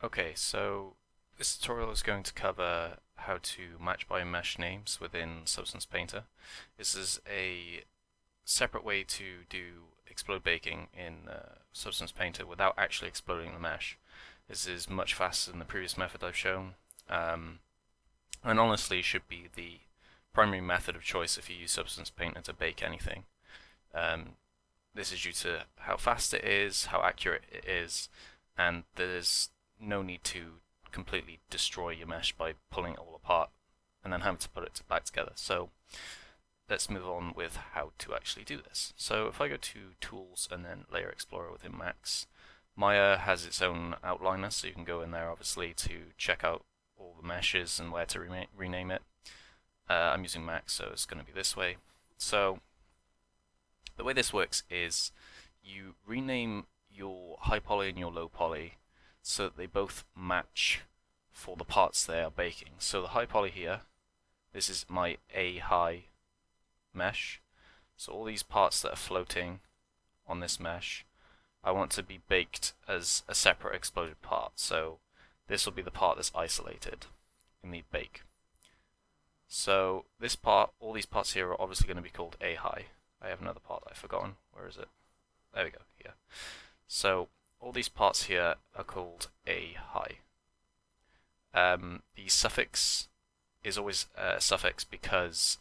Okay, so this tutorial is going to cover how to match by mesh names within Substance Painter. This is a separate way to do explode baking in Substance Painter without actually exploding the mesh. This is much faster than the previous method I've shown, and honestly should be the primary method of choice if you use Substance Painter to bake anything. Um, this is due to how fast it is, how accurate it is, and there's no need to completely destroy your mesh by pulling it all apart and then having to put it back together. So let's move on with how to actually do this. So if I go to Tools and then Layer Explorer within Max, Maya has its own outliner, so you can go in there obviously to check out all the meshes and where to rename it. I'm using Max, so it's going to be this way. So the way this works is you rename your high poly and your low poly so that they both match for the parts they are baking. So the high poly here, this is my A high mesh. So all these parts that are floating on this mesh, I want to be baked as a separate exploded part. So this will be the part that's isolated in the bake. So this part, all these parts here are obviously going to be called A high. I have another part that I've forgotten. Where is it? There we go, here. So all these parts here are called A high. The suffix is always a suffix because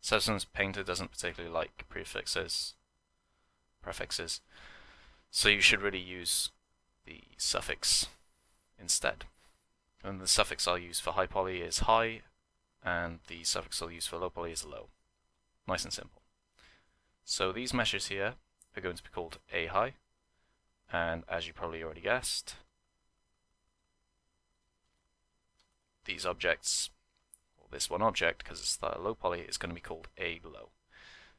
Substance Painter doesn't particularly like prefixes. So you should really use the suffix instead. And the suffix I'll use for high poly is high, and the suffix I'll use for low poly is low. Nice and simple. So these meshes here are going to be called A high, and as you probably already guessed, these objects, or this one object, because it's the low poly, is going to be called A low.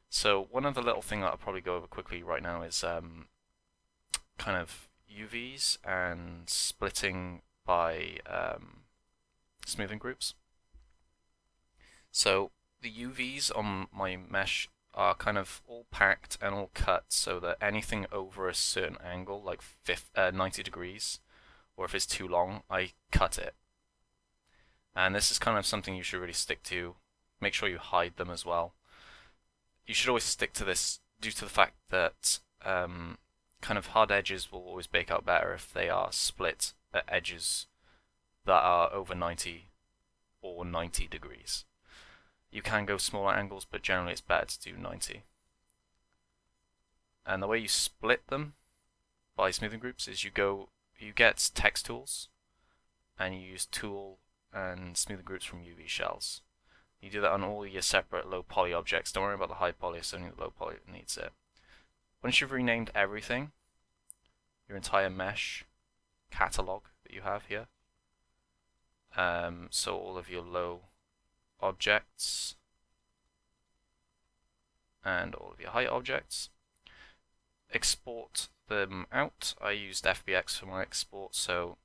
So one other little thing that I'll probably go over quickly right now is kind of UVs and splitting by smoothing groups. So the UVs on my mesh are kind of all packed and all cut so that anything over a certain angle, like 90 degrees, or if it's too long, I cut it. And this is kind of something you should really stick to. Make sure you hide them as well. You should always stick to this due to the fact that kind of hard edges will always bake out better if they are split at edges that are over 90 or 90 degrees. You can go smaller angles, but generally it's better to do 90. And the way you split them by smoothing groups is you get text tools, and you use tool and smoothing groups from UV shells. You do that on all your separate low poly objects. Don't worry about the high poly, it's only the low poly that needs it. Once you've renamed everything, your entire mesh catalog that you have here, so all of your low objects and all of your height objects, export them out. I used FBX for my export, so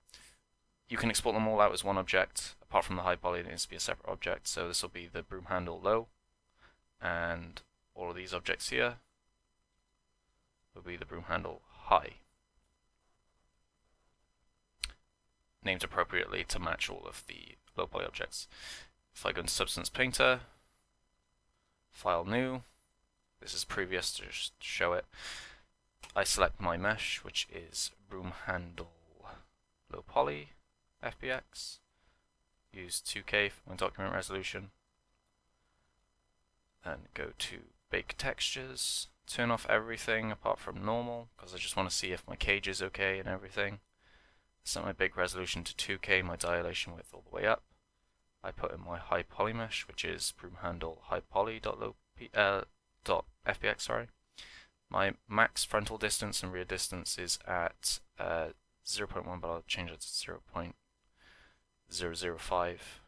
you can export them all out as one object. Apart from the high poly, it needs to be a separate object. So this will be the broom handle low, and all of these objects here will be the broom handle high, named appropriately to match all of the low poly objects. If I go into Substance Painter, File New, this is previous to just show it. I select my mesh, which is broom handle low poly, FBX, use 2K for my document resolution, then go to Bake Textures, turn off everything apart from normal, because I just want to see if my cage is okay and everything. Set my bake resolution to 2K, my dilation width all the way up. I put in my high poly mesh, which is broom handle high poly .fbx. Sorry. My max frontal distance and rear distance is at 0.1, but I'll change it to 0.005.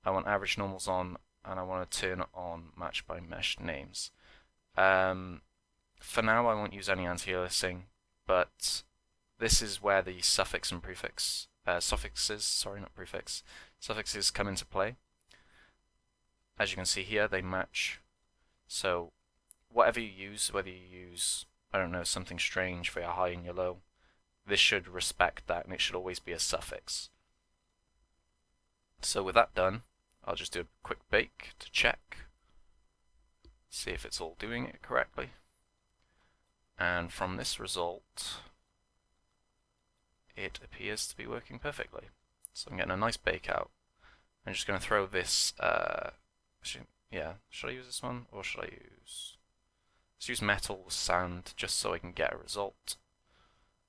I want average normals on, and I want to turn on match by mesh names. For now, I won't use any anti-aliasing, but this is where the suffix and prefix suffixes come into play. As you can see here, they match. So whatever you use, whether you use, I don't know, something strange for your high and your low, this should respect that, and it should always be a suffix. So with that done, I'll just do a quick bake to check, see if it's all doing it correctly. And from this result, it appears to be working perfectly. So I'm getting a nice bake out. I'm just going to throw this, should I use this one, or should I let's use metal sand, just so I can get a result.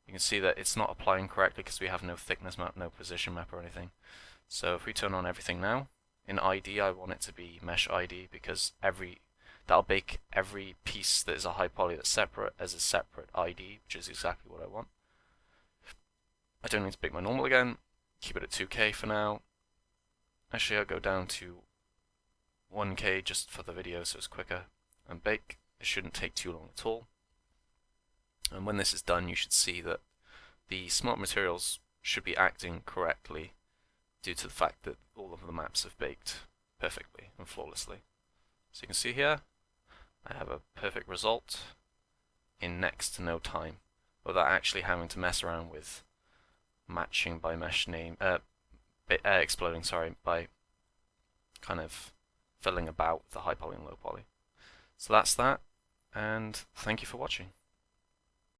You can see that it's not applying correctly because we have no thickness map, no position map or anything. So if we turn on everything now, in ID I want it to be mesh ID, because that'll bake every piece that is a high poly that's separate as a separate ID, which is exactly what I want. I don't need to bake my normal again, keep it at 2K for now. Actually, I'll go down to 1K just for the video so it's quicker, and bake. It shouldn't take too long at all. And when this is done, you should see that the smart materials should be acting correctly due to the fact that all of the maps have baked perfectly and flawlessly. So you can see here, I have a perfect result in next to no time, without actually having to mess around with matching by mesh name, exploding, by kind of fiddling about the high poly and low poly. So that's that, and thank you for watching.